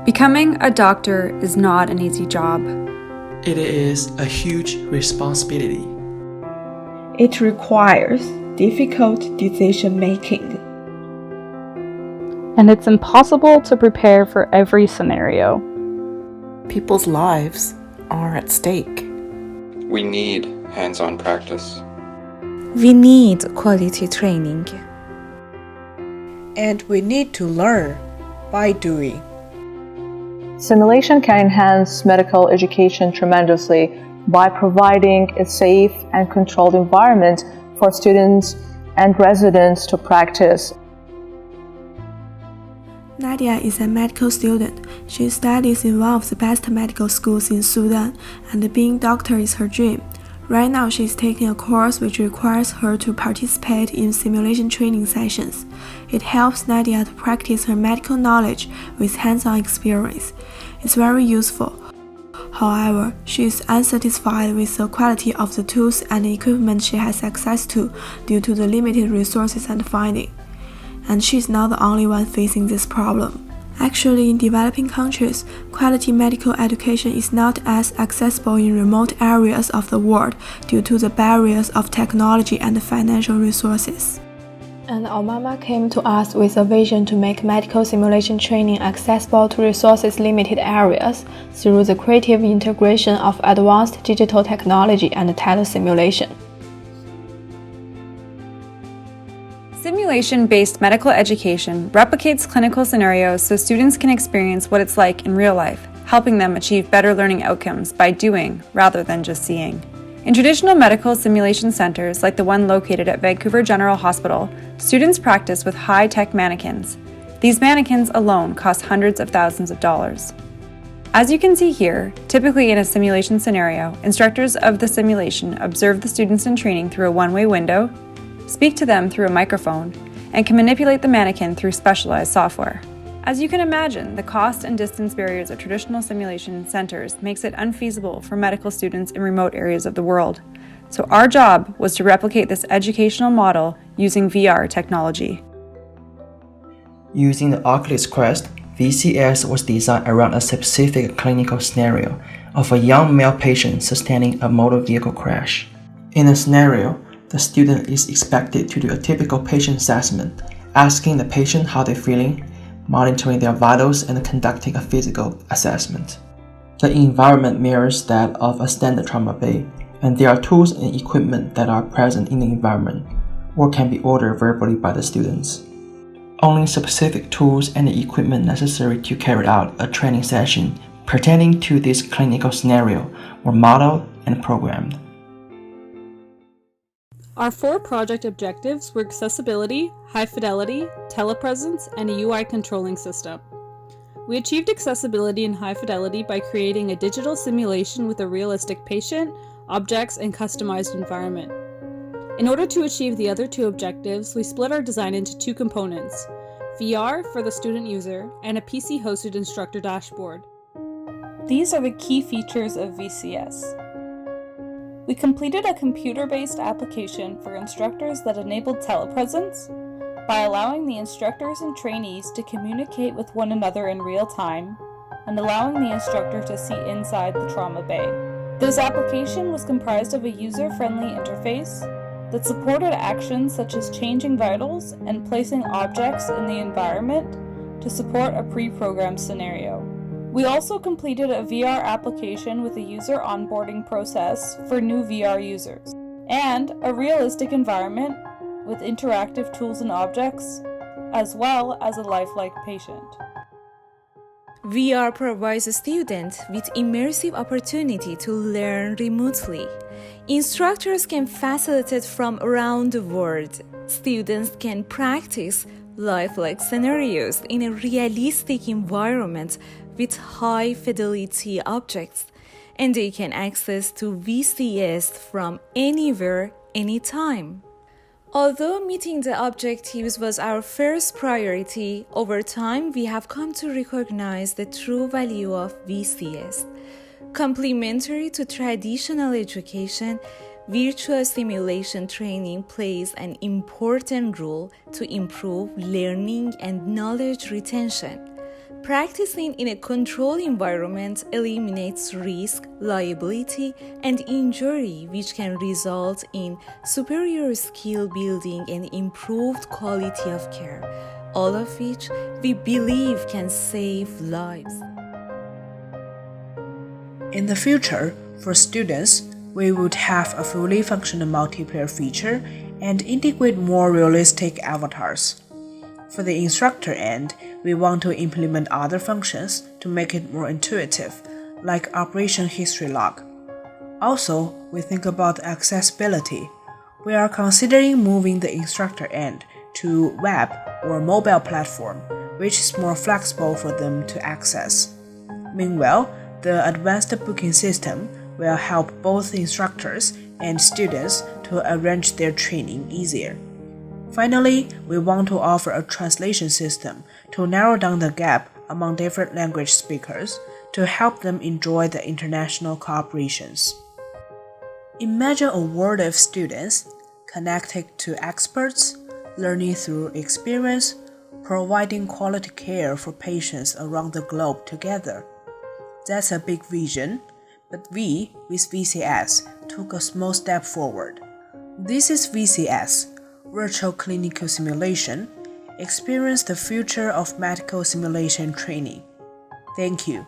Becoming a doctor is not an easy job. It is a huge responsibility. It requires difficult decision-making. And it's impossible to prepare for every scenario. People's lives are at stake. We need hands-on practice. We need quality training. And we need to learn by doing. Simulation can enhance medical education tremendously by providing a safe and controlled environment for students and residents to practice. Nadia is a medical student. She studies in one of the best medical schools in Sudan, and being a doctor is her dream. Right now, she is taking a course which requires her to participate in simulation training sessions. It helps Nadia to practice her medical knowledge with hands-on experience. It's very useful. However, she is unsatisfied with the quality of the tools and equipment she has access to due to the limited resources and funding. And she is not the only one facing this problem. Actually, in developing countries, quality medical education is not as accessible in remote areas of the world due to the barriers of technology and financial resources. And Omamah came to us with a vision to make medical simulation training accessible to resources-limited areas through the creative integration of advanced digital technology and telesimulation. Simulation-based medical education replicates clinical scenarios so students can experience what it's like in real life, helping them achieve better learning outcomes by doing rather than just seeing. In traditional medical simulation centers like the one located at Vancouver General Hospital, students practice with high-tech mannequins. These mannequins alone cost hundreds of thousands of dollars. As you can see here, typically in a simulation scenario, instructors of the simulation observe the students in training through a one-way window, speak to them through a microphone, and can manipulate the mannequin through specialized software. As you can imagine, the cost and distance barriers of traditional simulation centers makes it unfeasible for medical students in remote areas of the world. So our job was to replicate this educational model using VR technology. Using the Oculus Quest, VCS was designed around a specific clinical scenario of a young male patient sustaining a motor vehicle crash. In the scenario, the student is expected to do a typical patient assessment, asking the patient how they're feeling, monitoring their vitals, and conducting a physical assessment. The environment mirrors that of a standard trauma bay, and there are tools and equipment that are present in the environment, or can be ordered verbally by the students. Only specific tools and the equipment necessary to carry out a training session pertaining to this clinical scenario were modeled and programmed. Our 4 project objectives were accessibility, high fidelity, telepresence, and a UI controlling system. We achieved accessibility and high fidelity by creating a digital simulation with a realistic patient, objects, and customized environment. In order to achieve the other 2 objectives, we split our design into 2 components: VR for the student user and a PC-hosted instructor dashboard. These are the key features of VCS. We completed a computer-based application for instructors that enabled telepresence by allowing the instructors and trainees to communicate with one another in real time and allowing the instructor to see inside the trauma bay. This application was comprised of a user-friendly interface that supported actions such as changing vitals and placing objects in the environment to support a pre-programmed scenario. We also completed a VR application with a user onboarding process for new VR users, and a realistic environment with interactive tools and objects, as well as a lifelike patient. VR provides a student with immersive opportunity to learn remotely. Instructors can facilitate from around the world. Students can practice lifelike scenarios in a realistic environment with high-fidelity objects, and they can access to VCS from anywhere, anytime. Although meeting the objectives was our first priority, over time we have come to recognize the true value of VCS. Complementary to traditional education, virtual simulation training plays an important role to improve learning and knowledge retention. Practicing in a controlled environment eliminates risk, liability, and injury, which can result in superior skill building and improved quality of care, all of which we believe can save lives. In the future, for students, we would have a fully functional multiplayer feature and integrate more realistic avatars. For the instructor end, we want to implement other functions to make it more intuitive, like Operation History Log. Also, we think about accessibility. We are considering moving the instructor end to web or mobile platform, which is more flexible for them to access. Meanwhile, the advanced booking system will help both instructors and students to arrange their training easier. Finally, we want to offer a translation system to narrow down the gap among different language speakers to help them enjoy the international cooperations. Imagine a world of students connected to experts, learning through experience, providing quality care for patients around the globe together. That's a big vision, but we, with VCS, took a small step forward. This is VCS, Virtual Clinical Simulation. Experience the future of medical simulation training. Thank you.